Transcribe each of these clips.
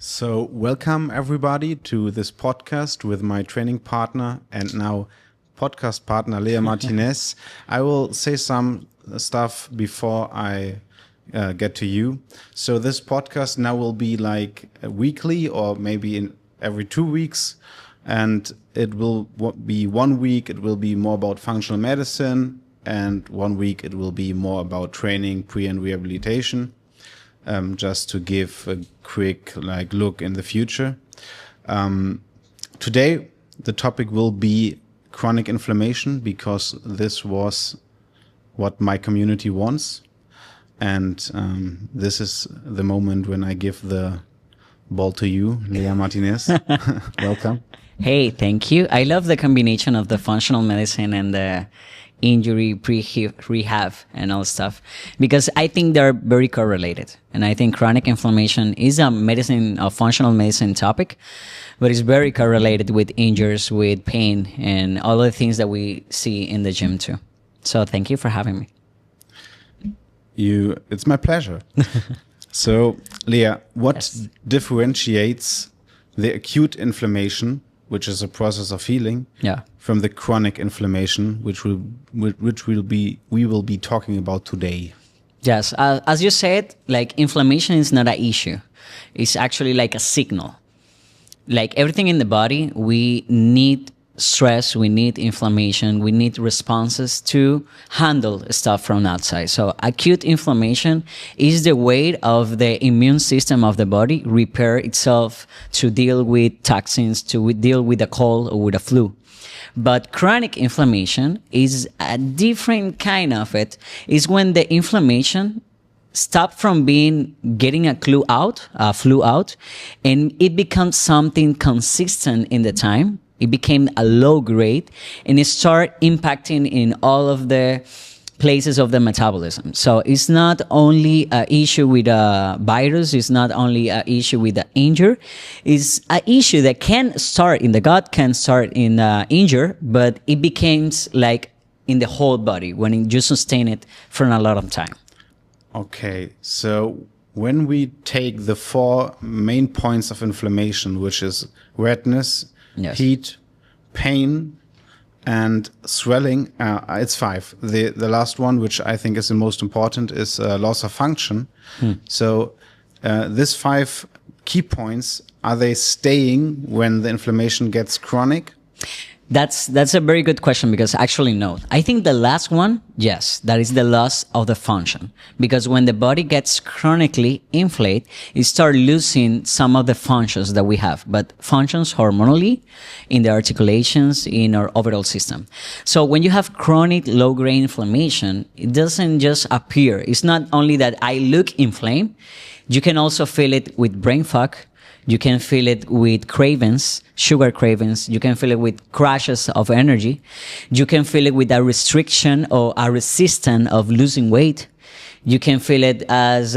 So, welcome everybody to this podcast with my training partner and now podcast partner, Leah Martinez. I will say some stuff before I get to you. So, this podcast now will be like weekly or maybe in every 2 weeks. And it will be 1 week, it will be more about functional medicine. And 1 week, it will be more about training, pre and rehabilitation. Just to give a quick look in the future. Today, the topic will be chronic inflammation because this was what my community wants. And this is the moment when I give the ball to you, Leah Martinez. Welcome. Hey, thank you. I love the combination of the functional medicine and the injury pre-rehab and all stuff because I think they're very correlated. And I think chronic inflammation is a functional medicine topic, but it's very correlated with injuries, with pain, and all the things that we see in the gym too. So thank you for having me. It's my pleasure. So, Leah, what differentiates the acute inflammation, which is a process of healing, from the chronic inflammation, which we will be talking about today? Yes, as you said, like inflammation is not an issue. It's actually like a signal. Like everything in the body, we need stress, we need inflammation, we need responses to handle stuff from outside. So acute inflammation is the way of the immune system of the body repair itself to deal with toxins, to deal with a cold or with a flu. But chronic inflammation is a different kind of it. It's when the inflammation stops from getting a flu out, and it becomes something consistent in the time. It became a low grade, and it started impacting in all of the places of the metabolism. So it's not only an issue with a virus, it's not only an issue with the injury, it's an issue that can start in the gut, can start in the injury, but it becomes like in the whole body when you sustain it for a lot of time. Okay, so when we take the 4 main points of inflammation, which is redness, heat, pain, and swelling, it's 5. The last one, which I think is the most important, is loss of function. So these 5 key points, are they staying when the inflammation gets chronic? That's a very good question because actually no. I think the last one, yes, that is the loss of the function. Because when the body gets chronically inflamed, it starts losing some of the functions that we have, but functions hormonally, in the articulations, in our overall system. So when you have chronic low-grade inflammation, it doesn't just appear. It's not only that I look inflamed, you can also feel it with brain fog. You can feel it with cravings, sugar cravings. You can feel it with crashes of energy. You can feel it with a restriction or a resistance of losing weight. You can feel it as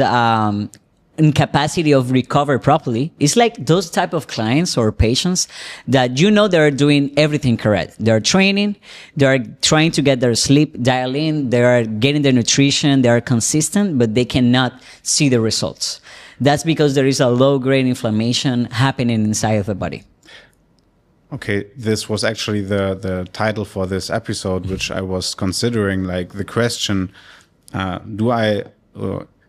incapacity of recover properly. It's like those type of clients or patients that they're doing everything correct. They're training, they're trying to get their sleep dialed in, they're getting their nutrition, they're consistent, but they cannot see the results. That's because there is a low-grade inflammation happening inside of the body. Okay, this was actually the title for this episode, which I was considering, like the question,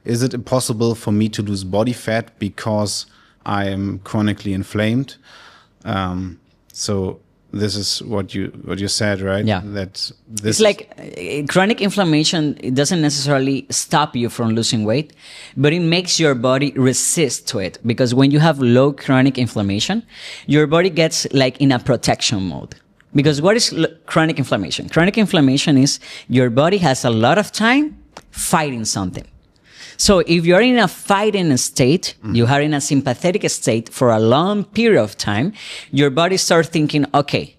is it impossible for me to lose body fat because I am chronically inflamed? So this is what you said, right? Yeah. It's like chronic inflammation, it doesn't necessarily stop you from losing weight, but it makes your body resist to it. Because when you have low chronic inflammation, your body gets like in a protection mode. Because what is chronic inflammation? Chronic inflammation is your body has a lot of time fighting something. So if you're in a fighting state, you are in a sympathetic state for a long period of time, your body starts thinking, okay,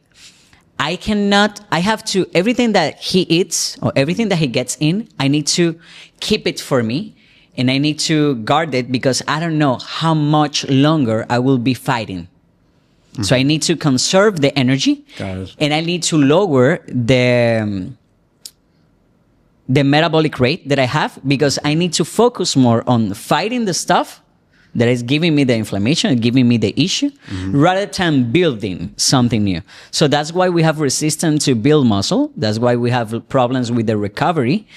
everything that he eats or everything that he gets in, I need to keep it for me and I need to guard it because I don't know how much longer I will be fighting. So I need to conserve the energy and I need to lower the metabolic rate that I have because I need to focus more on fighting the stuff that is giving me the inflammation, giving me the issue, rather than building something new. So that's why we have resistance to build muscle. That's why we have problems with the recovery,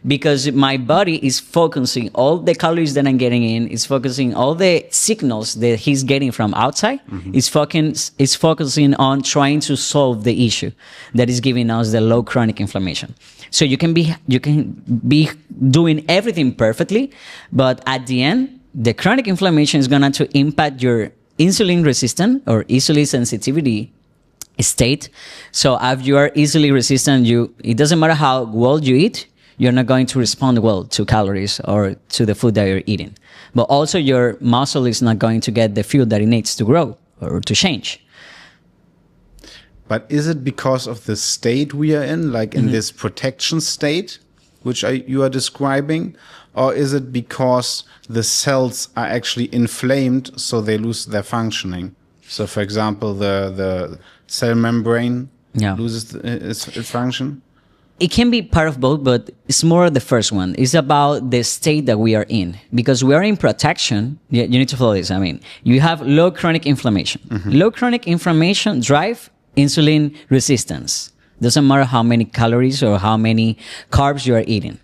because my body is focusing all the calories that I'm getting in, is focusing all the signals that he's getting from outside, is focusing on trying to solve the issue that is giving us the low chronic inflammation. So you can be doing everything perfectly, but at the end, the chronic inflammation is going to impact your insulin resistant or insulin sensitivity state. So if you are easily resistant, it doesn't matter how well you eat, you're not going to respond well to calories or to the food that you're eating. But also your muscle is not going to get the fuel that it needs to grow or to change. But is it because of the state we are in, like in this protection state, which you are describing? Or is it because the cells are actually inflamed, so they lose their functioning? So, for example, the cell membrane loses its function? It can be part of both, but it's more the first one. It's about the state that we are in. Because we are in protection, you need to follow this. I mean, you have low chronic inflammation. Low chronic inflammation drive insulin resistance. Doesn't matter how many calories or how many carbs you are eating.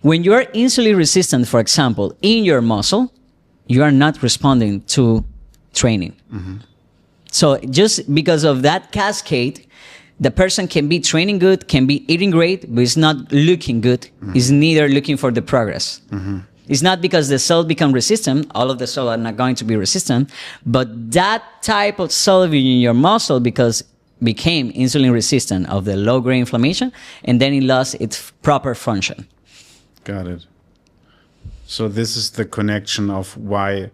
When you are insulin resistant, for example, in your muscle, you are not responding to training. So just because of that cascade, the person can be training good, can be eating great, but it's not looking good. It's neither looking for the progress. It's not because the cell become resistant. All of the cells are not going to be resistant, but that type of cell in your muscle became insulin resistant of the low-grade inflammation, and then it lost its proper function. Got it. So this is the connection of why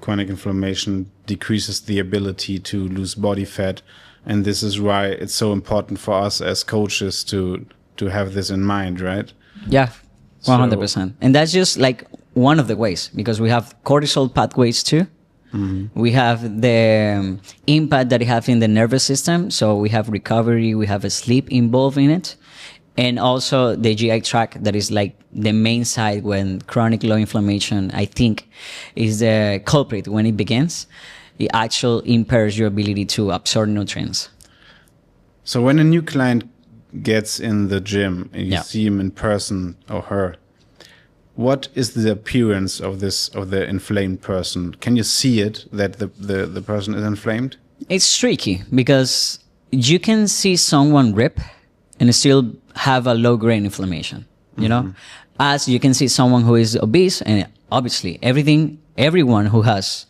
chronic inflammation decreases the ability to lose body fat, and this is why it's so important for us as coaches to have this in mind, right? Yeah, 100%. And that's just like one of the ways, because we have cortisol pathways too. We have the impact that it has in the nervous system. So we have recovery, we have a sleep involved in it. And also the GI tract, that is like the main side when chronic low inflammation, I think, is the culprit when it begins. It actually impairs your ability to absorb nutrients. So when a new client gets in the gym and you see him in person or her, what is the appearance of the inflamed person? Can you see it that the person is inflamed? It's tricky because you can see someone rip and still have a low-grade inflammation, you know? As you can see someone who is obese, and obviously everyone who has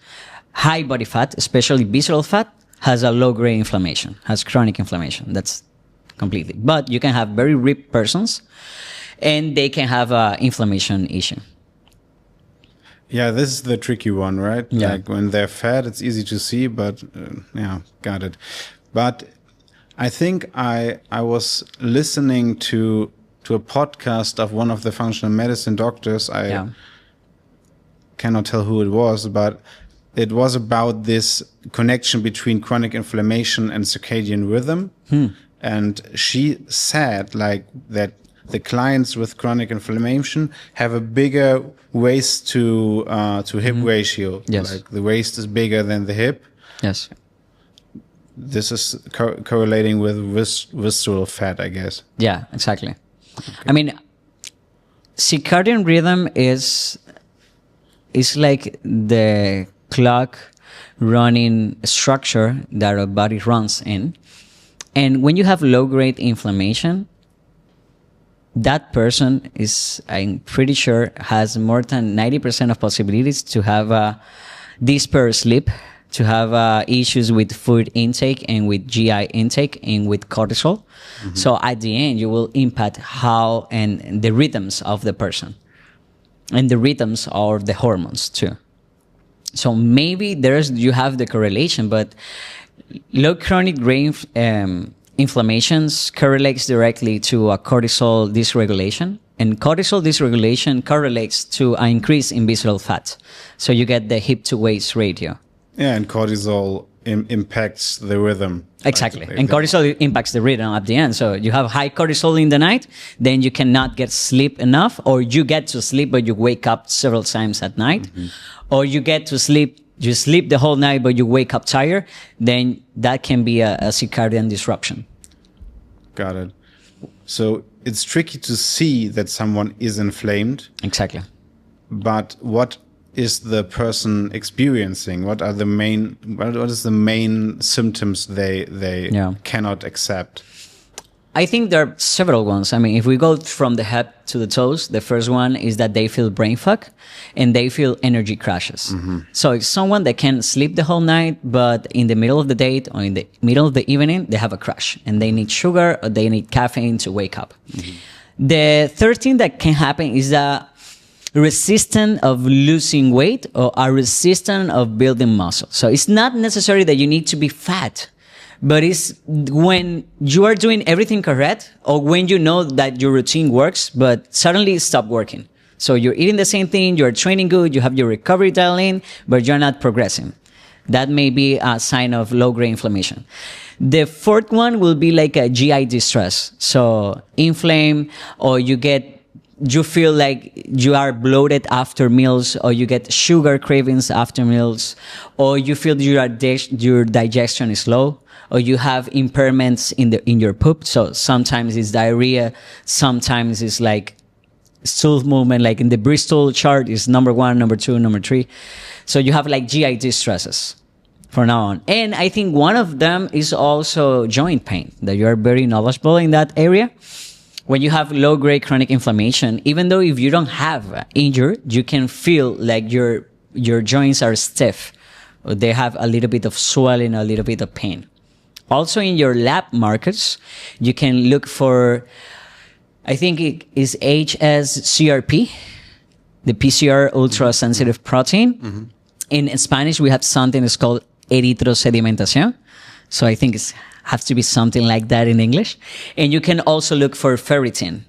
high body fat, especially visceral fat, has a low-grade inflammation, has chronic inflammation. That's completely. But you can have very ripped persons, and they can have an inflammation issue. Yeah, this is the tricky one, right? Yeah. Like when they're fat, it's easy to see, but got it. But I think I was listening to a podcast of one of the functional medicine doctors. I cannot tell who it was, but it was about this connection between chronic inflammation and circadian rhythm. And she said like that the clients with chronic inflammation have a bigger waist to hip ratio. Yes. Like the waist is bigger than the hip. Yes. This is correlating with visceral fat, I guess. Yeah, exactly. Okay. I mean, circadian rhythm is like the clock running structure that our body runs in. And when you have low-grade inflammation, that person is, I'm pretty sure, has more than 90% of possibilities to have a dispersed sleep, to have issues with food intake and with GI intake and with cortisol. So at the end, you will impact how and the rhythms of the person and the rhythms of the hormones too. So maybe you have the correlation, but low chronic grain inflammations correlates directly to a cortisol dysregulation, and cortisol dysregulation correlates to an increase in visceral fat. So you get the hip to waist ratio. Yeah, and cortisol impacts the rhythm. Exactly. And cortisol impacts the rhythm at the end. So you have high cortisol in the night, then you cannot get sleep enough, or you get to sleep, but you wake up several times at night, or you get to sleep, you sleep the whole night, but you wake up tired, then that can be a circadian disruption. Got it. So it's tricky to see that someone is inflamed. Exactly. But what is the person experiencing? What is the main symptoms they cannot accept? I think there are several ones. I mean, if we go from the head to the toes, the first one is that they feel brain fog and they feel energy crashes. So it's someone that can sleep the whole night, but in the middle of the day or in the middle of the evening, they have a crash and they need sugar or they need caffeine to wake up. The third thing that can happen is that resistant of losing weight or are resistant of building muscle. So it's not necessary that you need to be fat, but it's when you are doing everything correct or when you know that your routine works, but suddenly it stopped working. So you're eating the same thing, you're training good, you have your recovery dialed in, but you're not progressing. That may be a sign of low-grade inflammation. The fourth one will be like a GI distress. So inflame, or you feel like you are bloated after meals, or you get sugar cravings after meals, or you feel your digestion is low, or you have impairments in your poop. So sometimes it's diarrhea, sometimes it's like stool movement, like in the Bristol chart is number 1, number 2, number 3. So you have like GI distresses from now on. And I think one of them is also joint pain, that you are very knowledgeable in that area. When you have low-grade chronic inflammation, even though if you don't have injury, you can feel like your joints are stiff, or they have a little bit of swelling, a little bit of pain. Also in your lab markers, you can look for, I think it is HSCRP, the PCR ultra-sensitive protein. In Spanish, we have something that's called eritrosedimentación. So I think it has to be something like that in English. And you can also look for ferritin.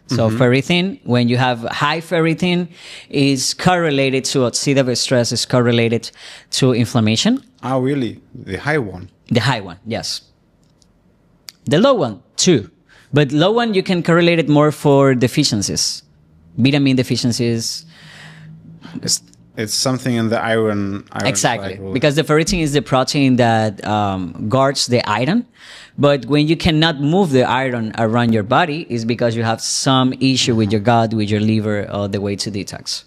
So ferritin, when you have high ferritin, is correlated to oxidative stress, is correlated to inflammation. Oh, really? The high one? The high one, yes. The low one, too. But low one, you can correlate it more for deficiencies. Vitamin deficiencies. It's something in the iron Exactly, cycle. because the ferritin is the protein that guards the iron. But when you cannot move the iron around your body, is because you have some issue with your gut, with your liver, or the way to detox.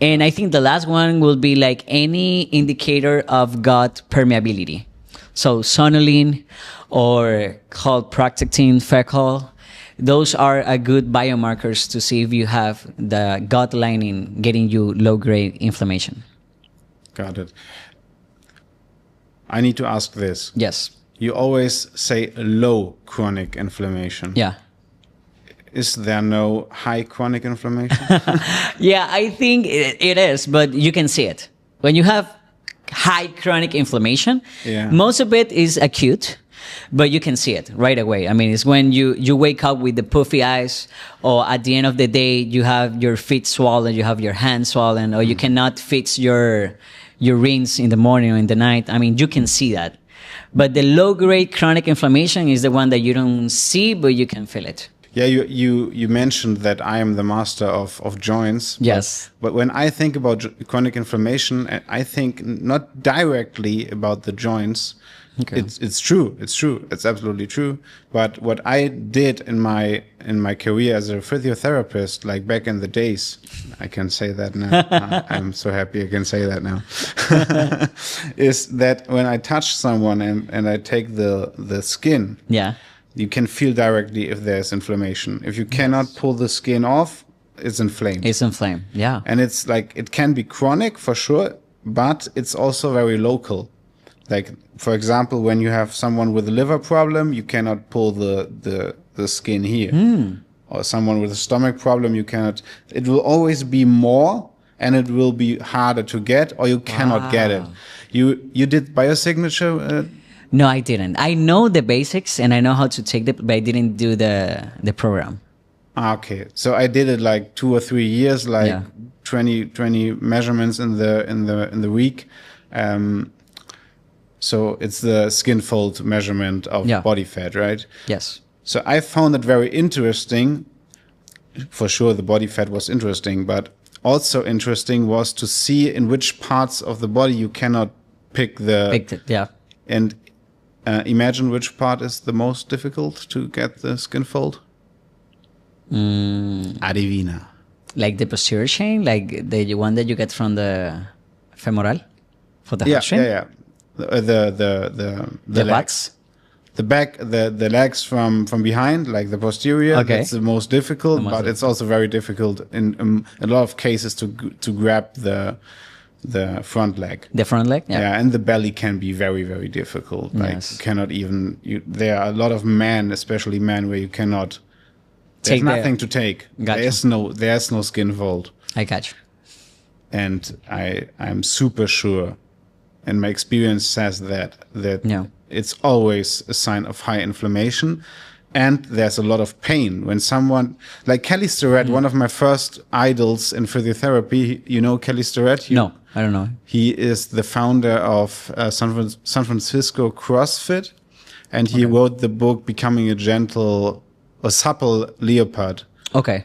And I think the last one will be like any indicator of gut permeability. So sonulin or called practictin fecal, those are a good biomarkers to see if you have the gut lining getting you low-grade inflammation. Got it. I need to ask this. Yes. You always say low chronic inflammation. Yeah. Is there no high chronic inflammation? Yeah, I think it is, but you can see it. When you have high chronic inflammation, most of it is acute. But you can see it right away. I mean, it's when you wake up with the puffy eyes, or at the end of the day, you have your feet swollen, you have your hands swollen, or you cannot fix your rings in the morning or in the night. I mean, you can see that. But the low-grade chronic inflammation is the one that you don't see, but you can feel it. Yeah, you mentioned that I am the master of joints. Yes. But when I think about chronic inflammation, I think not directly about the joints. Okay. It's true. It's absolutely true. But what I did in my career as a physiotherapist, like back in the days, I can say that now. I'm so happy I can say that now. Is that when I touch someone and I take the skin, you can feel directly if there's inflammation. If you cannot pull the skin off, it's inflamed. It's inflamed, yeah. And it's like, it can be chronic for sure, but it's also very local. Like, for example, when you have someone with a liver problem, you cannot pull the skin here. Or someone with a stomach problem, you cannot. It will always be more, and it will be harder to get, or you cannot get it. You did biosignature? No, I didn't. I know the basics, and I know how to take but I didn't do the program. Okay, so I did it like 2 or 3 years, like 20 measurements in the week. So it's the skin fold measurement of body fat, right? Yes. So I found it very interesting. For sure, the body fat was interesting, but also interesting was to see in which parts of the body you cannot pick yeah. And imagine which part is the most difficult to get the skin fold. Adivina. Like the posterior chain, like the one that you get from the femoral for the hamstring. Yeah. The legs. The back, the legs from behind, like the posterior. Okay. That's the most difficult, but it's also very difficult in a lot of cases to grab the front leg. The front leg, yeah, and the belly can be very, very difficult. Like you cannot even. There are a lot of men, especially men, where you cannot. There's nothing to take. There's no skin fold. I got you. And I'm super sure, and my experience says that it's always a sign of high inflammation, and there's a lot of pain when someone like Kelly Starrett, one of my first idols in physiotherapy. You know Kelly Starrett? No, I don't know. He is the founder of San Francisco CrossFit, and he wrote the book "Becoming a Supple Leopard." Okay.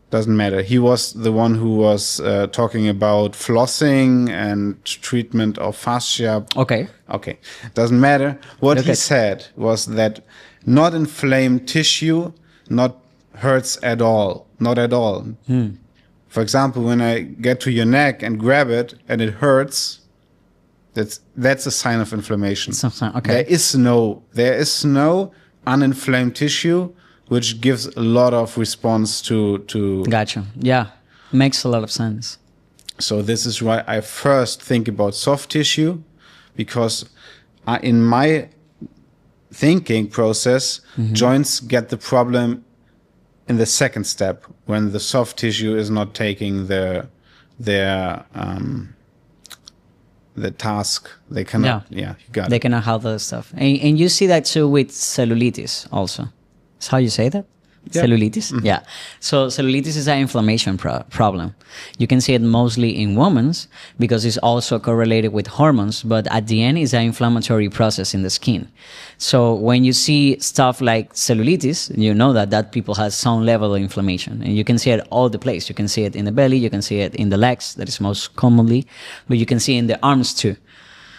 Doesn't matter. He was the one who was talking about flossing and treatment of fascia. Okay. Doesn't matter. What he said was that not inflamed tissue not hurts at all. Not at all. For example, when I get to your neck and grab it and it hurts, that's a sign of inflammation. Okay. There is no uninflamed tissue, which gives a lot of response to. Gotcha. Yeah, makes a lot of sense. So this is why I first think about soft tissue, because in my thinking process, joints get the problem in the second step when the soft tissue is not taking the task. They cannot. Yeah, you got it. They cannot handle the stuff, and you see that too with cellulitis also. That's how you say that? Yeah. Cellulitis? Mm-hmm. Yeah. So cellulitis is an inflammation problem. You can see it mostly in women because it's also correlated with hormones, but at the end it's an inflammatory process in the skin. So when you see stuff like cellulitis, you know that people have some level of inflammation, and you can see it all the place. You can see it in the belly, you can see it in the legs, that is most commonly, but you can see it in the arms too.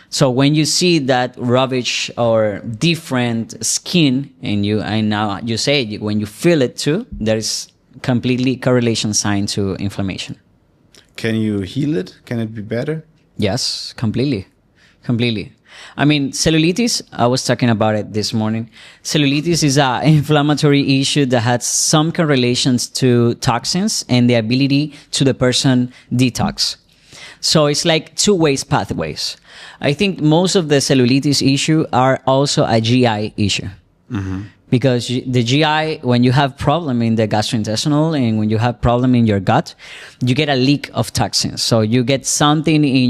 So when you see that rubbish or different skin in you, and now you say it, when you feel it too, there is completely correlation sign to inflammation. Can you heal it? Can it be better? Yes, completely. I mean, cellulitis, I was talking about it this morning. Cellulitis is an inflammatory issue that has some correlations to toxins and the ability to the person detox. So it's like two-way pathways. I think most of the cellulitis issue are also a GI issue. Mm-hmm. Because the GI, when you have problem in the gastrointestinal and when you have problem in your gut, you get a leak of toxins. So you get something in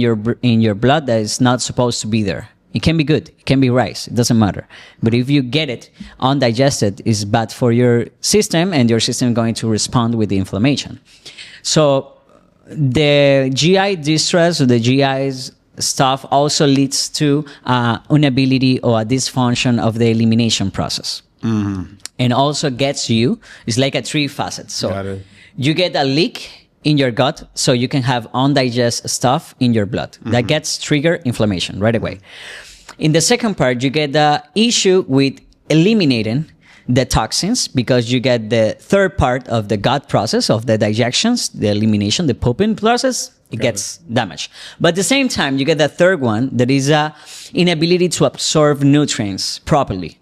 your blood that is not supposed to be there. It can be good. It can be rice. It doesn't matter. But if you get it undigested, it's bad for your system, and your system is going to respond with the inflammation. So the GI distress or the GI's stuff also leads to inability or a dysfunction of the elimination process. Mm-hmm. And also gets you, it's like a three facets. So you get a leak in your gut, so you can have undigested stuff in your blood. Mm-hmm. That gets trigger inflammation right away. In the second part, you get the issue with eliminating the toxins, because you get the third part of the gut process of the digestions, the elimination, the pooping process, it gets damaged. But at the same time, you get the third one that is a inability to absorb nutrients properly.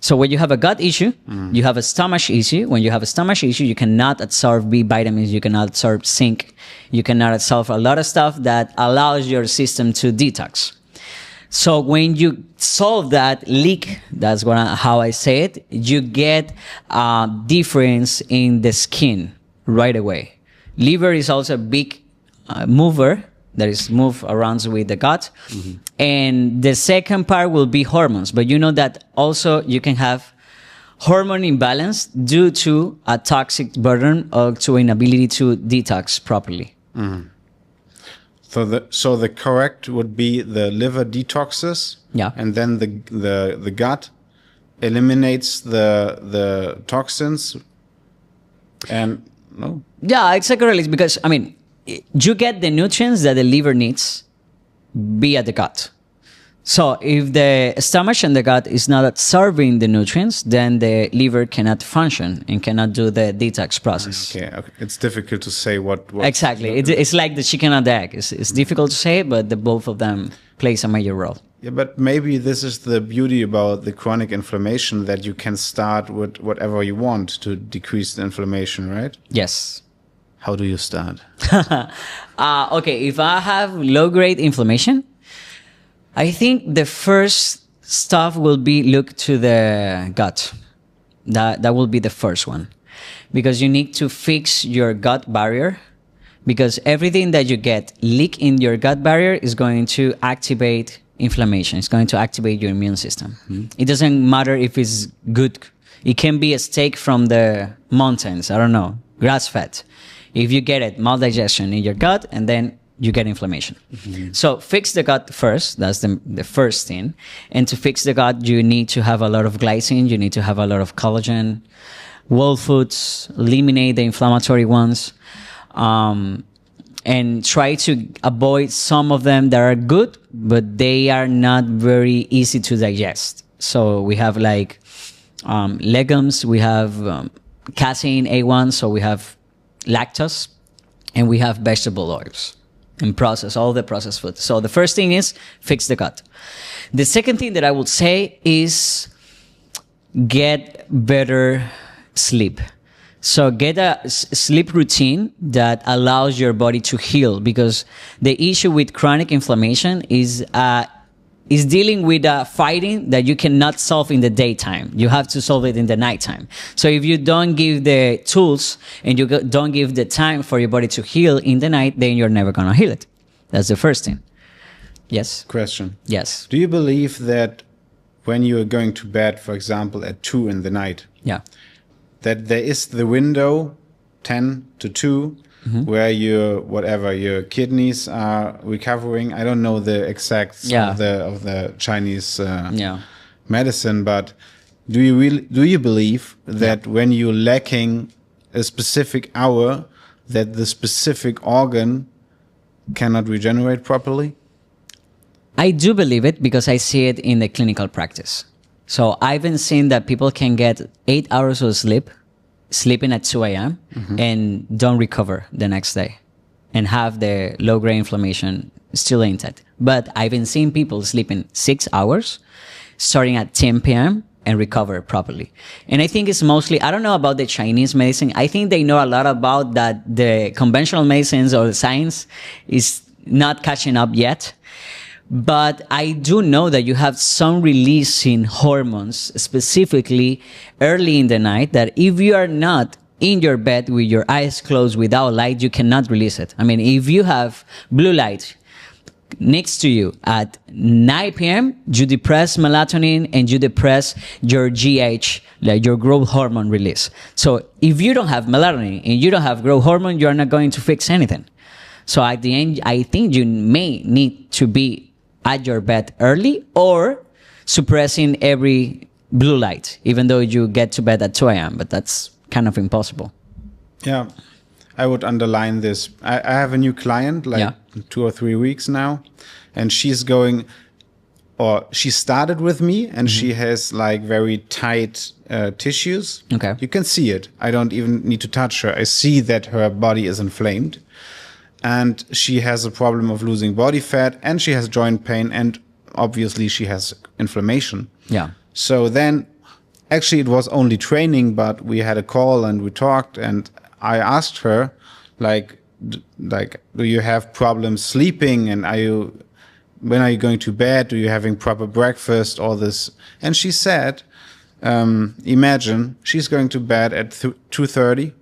So when you have a gut issue, you have a stomach issue. When you have a stomach issue, you cannot absorb B vitamins, you cannot absorb zinc, you cannot absorb a lot of stuff that allows your system to detox. So when you solve that leak, that's how I say it, you get a difference in the skin right away. Liver is also a big mover that is move around with the gut. Mm-hmm. And the second part will be hormones. But you know that also you can have hormone imbalance due to a toxic burden or to inability to detox properly. Mm-hmm. So the correct would be the liver detoxes. Yeah. And then the gut eliminates the toxins. And no. Yeah, it's a correlation because, I mean, you get the nutrients that the liver needs via the gut. So if the stomach and the gut is not absorbing the nutrients, then the liver cannot function and cannot do the detox process. Okay. It's difficult to say what Exactly. It's like the chicken and the egg. It's difficult to say, but the both of them plays a major role. Yeah, but maybe this is the beauty about the chronic inflammation, that you can start with whatever you want to decrease the inflammation, right? Yes. How do you start? Okay, if I have low-grade inflammation, I think the first stuff will be look to the gut. That will be the first one. Because you need to fix your gut barrier, because everything that you get leak in your gut barrier is going to activate inflammation. It's going to activate your immune system. Mm-hmm. It doesn't matter if it's good. It can be a steak from the mountains, I don't know, grass-fed. If you get it, maldigestion in your gut, and then you get inflammation. Mm-hmm. So fix the gut first. That's the first thing. And to fix the gut, you need to have a lot of glycine. You need to have a lot of collagen. Whole foods, eliminate the inflammatory ones. And try to avoid some of them that are good, but they are not very easy to digest. So we have like legumes, we have casein, A1, so we have lactose, and we have vegetable oils and all the processed foods. So the first thing is fix the gut. The second thing that I would say is get better sleep. So get a sleep routine that allows your body to heal, because the issue with chronic inflammation is dealing with fighting that you cannot solve in the daytime. You have to solve it in the nighttime. So if you don't give the tools and you don't give the time for your body to heal in the night, then you're never going to heal it. That's the first thing. Yes? Question. Yes. Do you believe that when you are going to bed, for example, at 2 in the night, yeah, that there is the window 10 to 2 mm-hmm. where your kidneys are recovering? I don't know the exacts of the Chinese medicine, but do you believe that when you're lacking a specific hour, that the specific organ cannot regenerate properly? I do believe it, because I see it in the clinical practice. So I've been seeing that people can get 8 hours of sleep, sleeping at 2 a.m. Mm-hmm. and don't recover the next day and have the low-grade inflammation still intact. But I've been seeing people sleeping 6 hours, starting at 10 p.m. and recover properly. And I think it's mostly, I don't know about the Chinese medicine. I think they know a lot about that. The conventional medicines or the science is not catching up yet. But I do know that you have some release in hormones, specifically early in the night, that if you are not in your bed with your eyes closed without light, you cannot release it. I mean, if you have blue light next to you at 9 p.m., you depress melatonin and you depress your GH, like your growth hormone release. So if you don't have melatonin and you don't have growth hormone, you're not going to fix anything. So at the end, I think you may need to be at your bed early or suppressing every blue light, even though you get to bed at 2 a.m., but that's kind of impossible. Yeah, I would underline this. I have a new client, 2 or 3 weeks now, and she started with me, and mm-hmm. she has like very tight tissues. Okay. You can see it. I don't even need to touch her. I see that her body is inflamed. And she has a problem of losing body fat, and she has joint pain, and obviously she has inflammation. Yeah. So then, actually it was only training, but we had a call and we talked, and I asked her, like, do you have problems sleeping, and when are you going to bed? Do you having proper breakfast? All this, and she said, imagine she's going to bed at 2:30.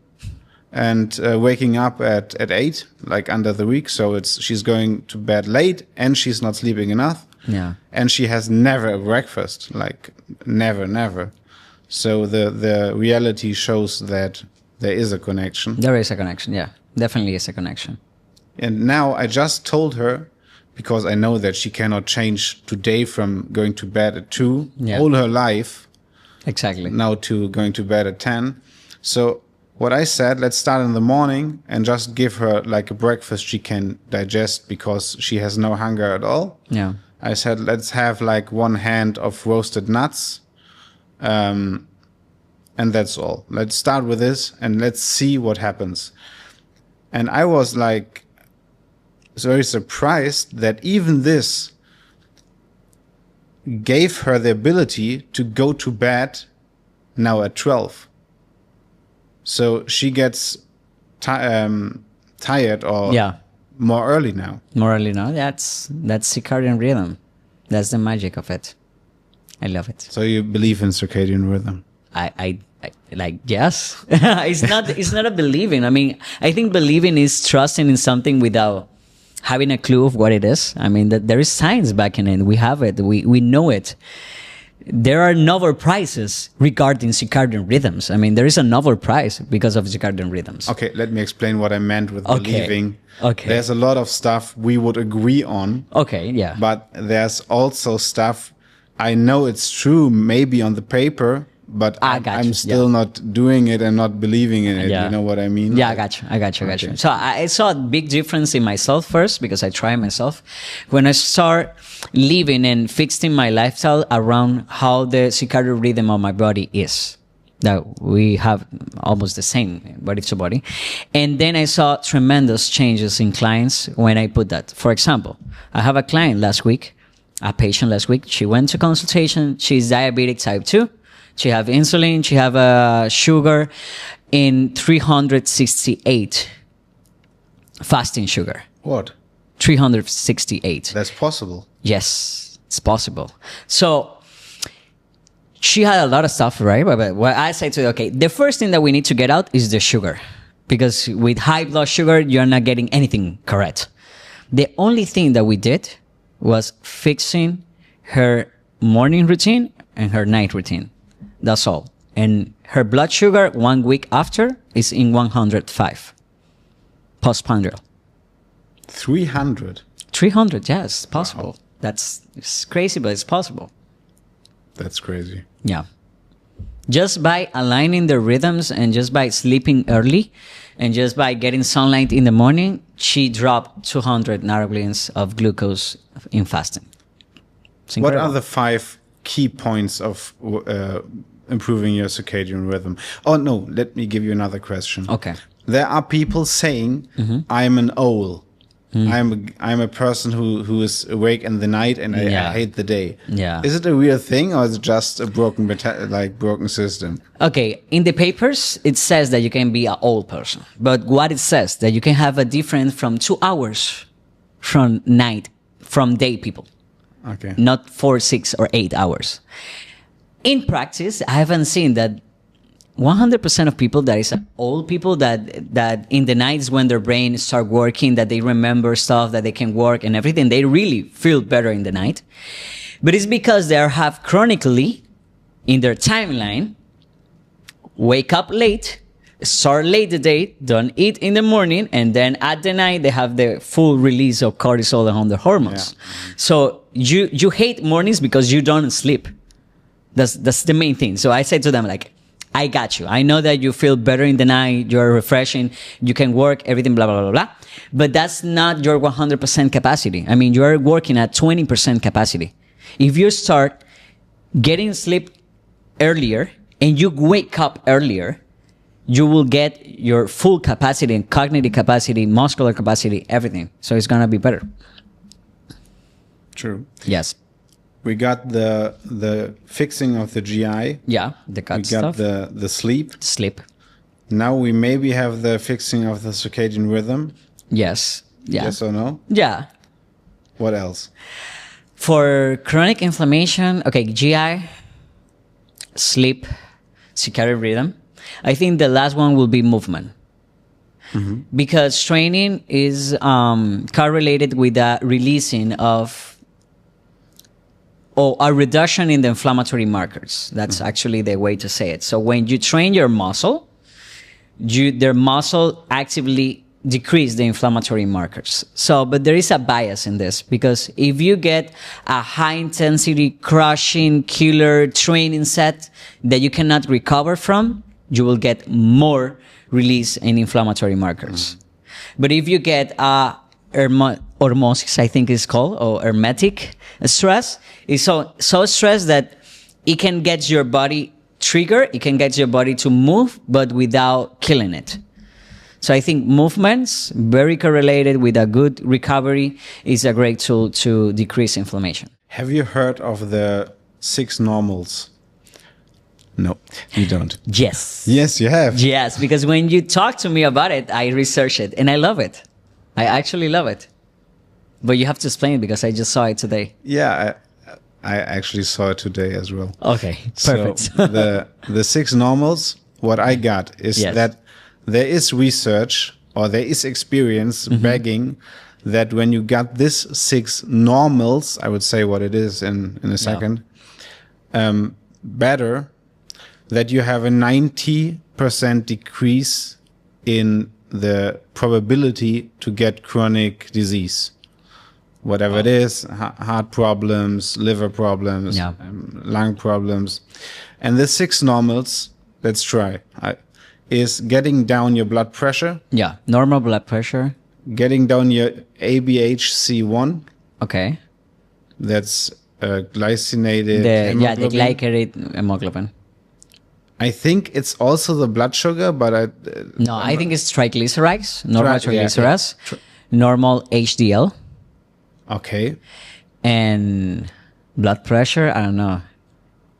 And waking up at 8, like under the week. So she's going to bed late and she's not sleeping enough. Yeah. And she has never a breakfast, like never. So the reality shows that there is a connection. There is a connection, yeah. Definitely is a connection. And now I just told her, because I know that she cannot change today from going to bed at 2 all her life. Exactly. Now to going to bed at 10. So what I said, let's start in the morning and just give her like a breakfast she can digest because she has no hunger at all. Yeah. I said, let's have like 1 hand of roasted nuts. And that's all. Let's start with this and let's see what happens. And I was like very surprised that even this gave her the ability to go to bed now at 12. So she gets tired or more early now. More early now. That's circadian rhythm. That's the magic of it. I love it. So you believe in circadian rhythm? I like, yes. It's not a believing. I mean, I think believing is trusting in something without having a clue of what it is. I mean, that there is science backing it. We have it. We know it. There are Nobel prizes regarding circadian rhythms. I mean, there is a Nobel prize because of circadian rhythms. Okay, let me explain what I meant with believing. Okay. There's a lot of stuff we would agree on. Okay, yeah. But there's also stuff I know it's true, maybe on the paper, but I'm still not doing it and not believing in it. You know what I mean? Yeah, I got you. So I saw a big difference in myself first because I tried myself. When I start living and fixing my lifestyle around how the circadian rhythm of my body is. That we have almost the same body to body. And then I saw tremendous changes in clients when I put that. For example, I have a client last week, a patient last week. She went to consultation. She's diabetic type 2. She have insulin. She have sugar in 368 fasting sugar. What? 368. That's possible. Yes, it's possible. So she had a lot of stuff, right? But what I say to her, okay, the first thing that we need to get out is the sugar. Because with high blood sugar, you're not getting anything correct. The only thing that we did was fixing her morning routine and her night routine. That's all. And her blood sugar 1 week after is in 105 postprandial. 300? 300, yes, possible. Wow. It's crazy, but it's possible. That's crazy. Yeah. Just by aligning the rhythms and just by sleeping early and just by getting sunlight in the morning, she dropped 200 nanograms of glucose in fasting. What are the 5 key points of improving your circadian rhythm? Oh, no, let me give you another question. Okay. There are people saying, I'm an owl. I'm a person who is awake in the night and I hate the day. Yeah. Is it a real thing or is it just a broken system? Okay, in the papers it says that you can be an old person, but what it says that you can have a difference from 2 hours from day people. Okay. Not 4, 6, or 8 hours. In practice, I haven't seen that 100% of people that is old people that in the nights when their brain start working, that they remember stuff, that they can work and everything, they really feel better in the night. But it's because they have chronically in their timeline, wake up late, start late the day, don't eat in the morning, and then at the night they have the full release of cortisol and other hormones. Yeah. So you hate mornings because you don't sleep. That's the main thing. So I say to them like, I got you. I know that you feel better in the night. You're refreshing. You can work, everything, blah, blah, blah, blah. But that's not your 100% capacity. I mean, you're working at 20% capacity. If you start getting sleep earlier and you wake up earlier, you will get your full capacity and cognitive capacity, muscular capacity, everything. So it's going to be better. True. Yes. We got the fixing of the GI. Yeah, the gut stuff. We got the sleep. Sleep. Now we maybe have the fixing of the circadian rhythm. Yes. Yeah. Yes or no? Yeah. What else? For chronic inflammation, okay, GI, sleep, circadian rhythm. I think the last one will be movement. Mm-hmm. Because training is correlated with the releasing of a reduction in the inflammatory markers. That's actually the way to say it. So when you train your muscle, their muscle actively decrease the inflammatory markers. So, but there is a bias in this, because if you get a high intensity, crushing, killer training set that you cannot recover from, you will get more release in inflammatory markers. But if you get hormosis, I think it's called, or hermetic stress, it's so stressed that it can get your body trigger, it can get your body to move, but without killing it. So I think movements, very correlated with a good recovery, is a great tool to decrease inflammation. Have you heard of the 6 normals? No, you don't. Yes. Yes, you have. Yes, because when you talk to me about it, I research it and I love it. I actually love it. But you have to explain it because I just saw it today. Yeah, I actually saw it today as well. Okay, perfect. So the 6 normals, what I got is that there is research or there is experience begging that when you got this 6 normals, I would say what it is in a second, better, that you have a 90% decrease in the probability to get chronic disease. Whatever it is, heart problems, liver problems, lung problems. And the 6 normals, let's try, is getting down your blood pressure. Yeah, normal blood pressure. Getting down your ABH-C1. Okay. That's glycinated hemoglobin. Yeah, the glycerated hemoglobin. I think it's also the blood sugar, but I think it's triglycerides, normal triglycerides, normal HDL. Okay. And blood pressure, I don't know.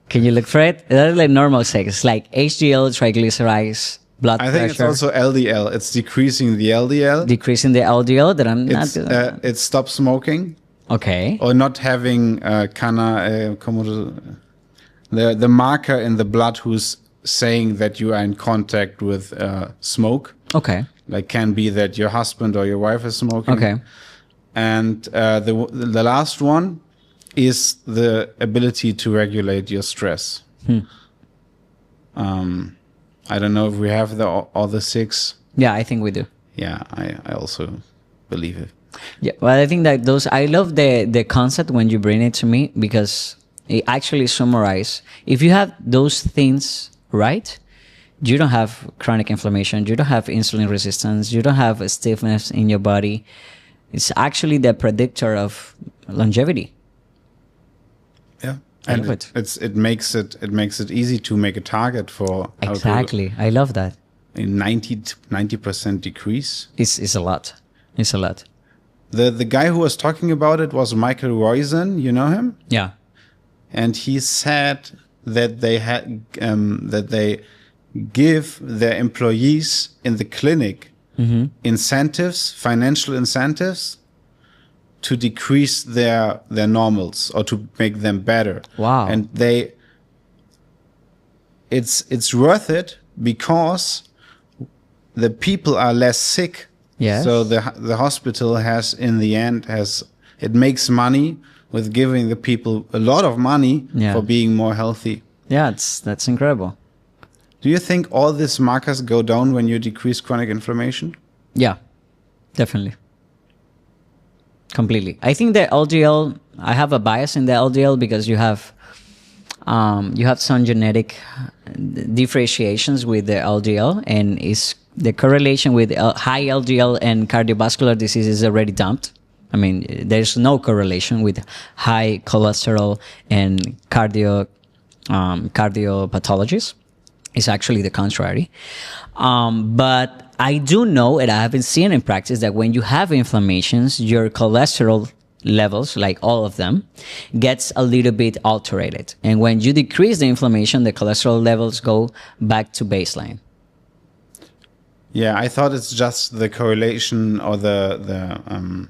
Can you look for it? That's like normal sex. It's like HDL, triglycerides, blood pressure. I think it's also LDL. It's decreasing the LDL. Decreasing the LDL that I'm not... It stops smoking. Okay. Or not having the marker in the blood who's saying that you are in contact with smoke. Okay. Like can be that your husband or your wife is smoking. Okay. And the last one is the ability to regulate your stress. I don't know if we have all the 6. Yeah, I think we do. Yeah, I also believe it. Yeah, well, I think that I love the concept when you bring it to me, because it actually summarizes. If you have those things right, you don't have chronic inflammation, you don't have insulin resistance, you don't have stiffness in your body. It's actually the predictor of longevity. Yeah, and it makes it easy to make a target for. Exactly, I love that. A 90% decrease. It's a lot. It's a lot. The guy who was talking about it was Michael Roizen. You know him? Yeah. And he said that they give their employees in the clinic incentives, financial incentives, to decrease their normals or to make them better. Wow. And it's worth it because the people are less sick. Yes. So the hospital it makes money with giving the people a lot of money for being more healthy. Yeah, that's incredible. Do you think all these markers go down when you decrease chronic inflammation? Yeah, definitely. Completely. I think the LDL, I have a bias in the LDL because you have some genetic differentiations with the LDL, and the correlation with high LDL and cardiovascular disease is already dumped. I mean, there's no correlation with high cholesterol and cardiopathologies. It's actually the contrary. But I do know, and I haven't seen in practice, that when you have inflammations, your cholesterol levels, like all of them, gets a little bit alterated. And when you decrease the inflammation, the cholesterol levels go back to baseline. Yeah, I thought it's just the correlation or the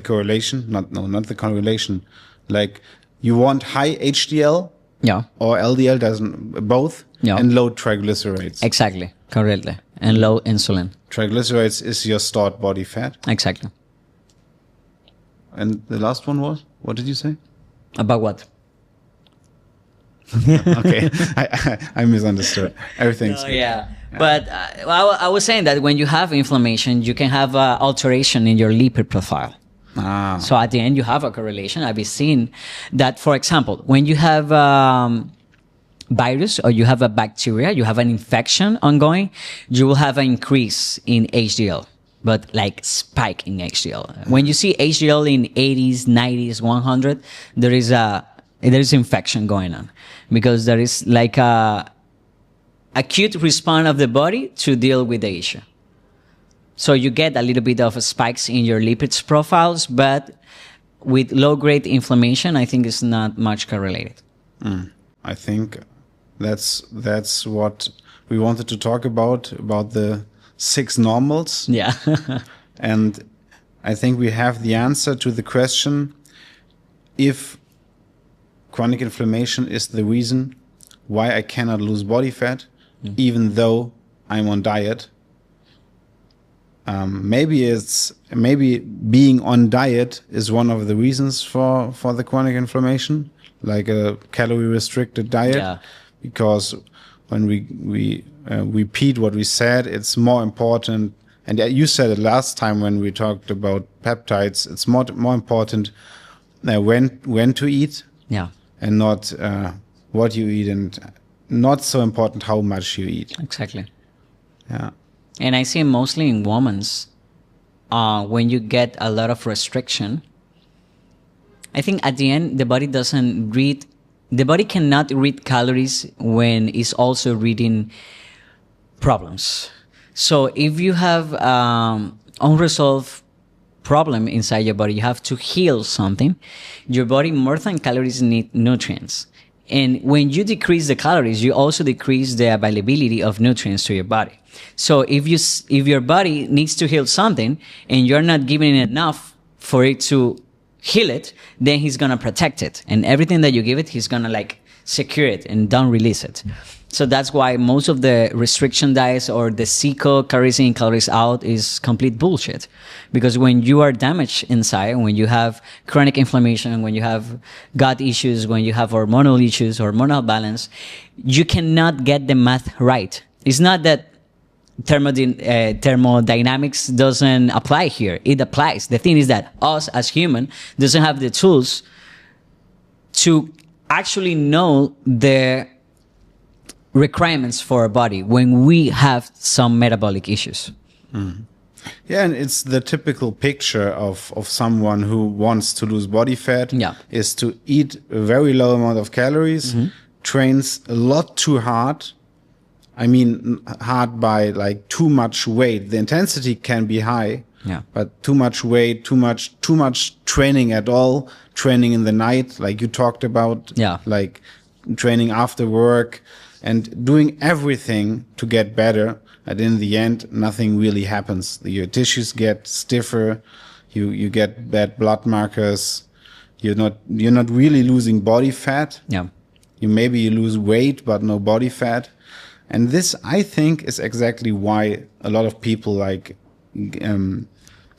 correlation. Not the correlation. Like you want high HDL. Yeah. Or LDL both. Yeah. And low triglycerides. Exactly. Correctly. And low insulin. Triglycerides is your stored body fat. Exactly. And the last one was? What did you say? About what? Okay, I misunderstood. Everything's No, good. yeah. But I was saying that when you have inflammation, you can have alteration in your lipid profile. Ah, So at the end, you have a correlation. I've seen that, for example, when you have virus or you have a bacteria, you have an infection ongoing, you will have an increase in HDL, but like spike in HDL. When you see HDL in 80s, 90s, 100, there is infection going on because there is like a acute response of the body to deal with the issue. So you get a little bit of spikes in your lipids profiles, but with low-grade inflammation, I think it's not much correlated. I think that's what we wanted to talk about the 6 normals. Yeah. And I think we have the answer to the question if chronic inflammation is the reason why I cannot lose body fat, even though I'm on diet. Maybe being on diet is one of the reasons for the chronic inflammation, like a calorie restricted diet. Yeah. Because when we repeat what we said, it's more important. And you said it last time when we talked about peptides. It's more important when to eat, Yeah. and not what you eat, and not so important how much you eat. Exactly. Yeah. And I see mostly in women's, when you get a lot of restriction, I think at the end, the body cannot read calories when it's also reading problems. So if you have unresolved problem inside your body, you have to heal something. Your body, more than calories, need nutrients. And when you decrease the calories, you also decrease the availability of nutrients to your body. So if your body needs to heal something and you're not giving it enough for it to heal it, then he's gonna protect it. And everything that you give it, he's gonna like secure it and don't release it. So that's why most of the restriction diets or the CICO, calories in, calories out, is complete bullshit. Because when you are damaged inside, when you have chronic inflammation, when you have gut issues, when you have hormonal issues, hormonal balance, you cannot get the math right. It's not that thermodynamics doesn't apply here. It applies. The thing is that us as human doesn't have the tools to actually know the requirements for our body when we have some metabolic issues. Yeah, and it's the typical picture of someone who wants to lose body fat. Yeah. Is to eat a very low amount of calories, trains a lot too hard. I mean, hard by like too much weight. The intensity can be high, Yeah. but too much weight, too much training at all. Training in the night, like you talked about. Yeah. Like training after work and doing everything to get better. And in the end, nothing really happens. Your tissues get stiffer. You get bad blood markers. You're not really losing body fat. Yeah. You lose weight, but no body fat. And this, I think, is exactly why a lot of people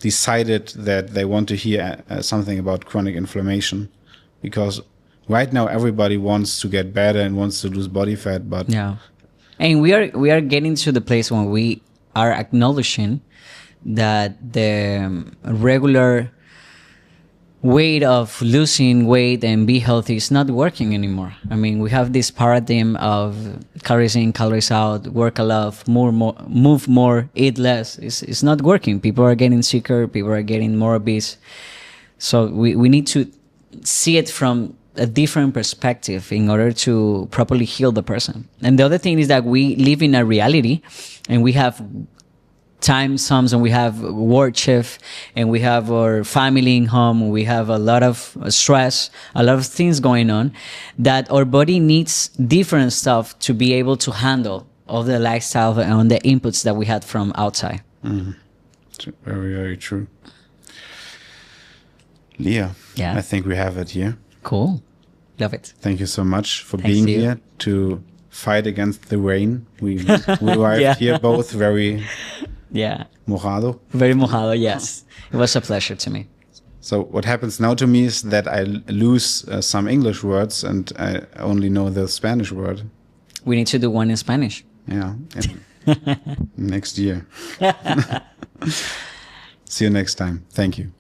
decided that they want to hear something about chronic inflammation, because right now everybody wants to get better and wants to lose body fat, but Yeah. And we are getting to the place when we are acknowledging that the regular way of losing weight and be healthy is not working anymore. I mean, we have this paradigm of calories in, calories out, work a lot, move more, eat less. It's not working. People are getting sicker. People are getting more obese. So we need to see it from a different perspective in order to properly heal the person. And the other thing is that we live in a reality, and we have time zones, and we have work shift, and we have our family in home. We have a lot of stress, a lot of things going on, that our body needs different stuff to be able to handle all the lifestyle and the inputs that we had from outside. very, very true. Leah, Yeah. I think we have it here. Cool. Love it. Thank you so much for Thanks being to you. here to fight against the rain. We arrived Yeah. here both very Yeah. mojado. Very mojado, yes. It was a pleasure to me. So what happens now to me is that I lose some English words and I only know the Spanish word. We need to do one in Spanish. Yeah. Next year. See you next time. Thank you.